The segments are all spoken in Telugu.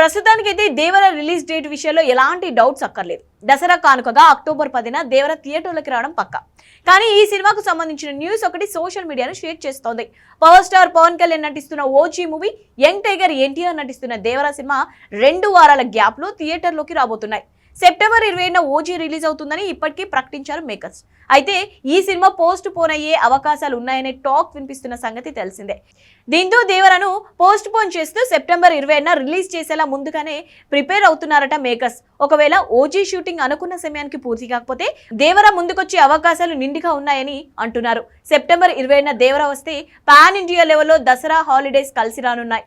ప్రస్తుతానికైతే దేవర రిలీజ్ డేట్ విషయంలో ఎలాంటి డౌట్స్ అక్కర్లేదు. దసరా కానుకగా అక్టోబర్ 10న దేవర థియేటర్లోకి రావడం పక్కా. కానీ ఈ సినిమాకు సంబంధించిన న్యూస్ ఒకటి సోషల్ మీడియాను షేర్ చేస్తోంది. పవర్ స్టార్ పవన్ కళ్యాణ్ నటిస్తున్న OG movie, young tiger NTR నటిస్తున్న దేవర సినిమా 2 వారాల గ్యాప్ లో థియేటర్లోకి రాబోతున్నాయి. సెప్టెంబర్ 20న ఓజీ రిలీజ్ అవుతుందని ఇప్పటికీ ప్రకటించారు మేకర్స్. అయితే ఈ సినిమా పోస్ట్ పోన్ అయ్యే అవకాశాలు ఉన్నాయనే టాక్ వినిపిస్తున్న సంగతి తెలిసిందే. దీంతో దేవరను పోస్ట్ పోన్ చేస్తూ సెప్టెంబర్ 20న రిలీజ్ చేసేలా ముందుగానే ప్రిపేర్ అవుతున్నారట మేకర్స్. ఒకవేళ ఓజీ షూటింగ్ అనుకున్న సమయానికి పూర్తి కాకపోతే దేవర ముందుకొచ్చే అవకాశాలు నిండుగా ఉన్నాయని అంటున్నారు. సెప్టెంబర్ 20న దేవర వస్తే పాన్ ఇండియా లెవెల్లో దసరా హాలిడేస్ కలిసి రానున్నాయి.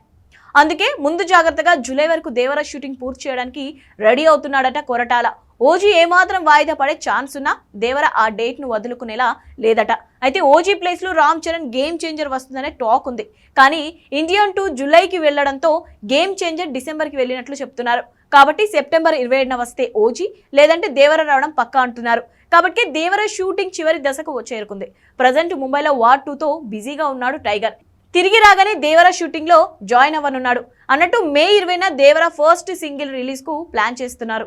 అందుకే ముందు జాగ్రత్తగా జూలై వరకు దేవర షూటింగ్ పూర్తి చేయడానికి రెడీ అవుతున్నాడట కొరటాల. ఓజీ ఏమాత్రం వాయిదా పడే ఛాన్స్ ఉన్నా దేవర ఆ డేట్ ను వదులుకునేలా లేదట. అయితే ఓజీ ప్లేస్ లో రామ్ చరణ్ గేమ్ చేంజర్ వస్తుందనే టాక్ ఉంది. కానీ ఇండియన్ 2 జూలైకి వెళ్లడంతో గేమ్ చేంజర్ డిసెంబర్ కి వెళ్ళినట్లు చెప్తున్నారు. కాబట్టి సెప్టెంబర్ 27న వస్తే ఓజీ, లేదంటే దేవర రావడం పక్కా అంటున్నారు. కాబట్టి దేవర షూటింగ్ చివరి దశకు చేరుకుంది. ప్రజెంట్ ముంబైలో వార్ 2తో బిజీగా ఉన్నాడు టైగర్. తిరిగి రాగానే దేవర షూటింగ్ లో జాయిన్ అవ్వనున్నాడు. అన్నట్టు మే 20న దేవర ఫస్ట్ సింగిల్ రిలీజ్ కు ప్లాన్ చేస్తున్నారు.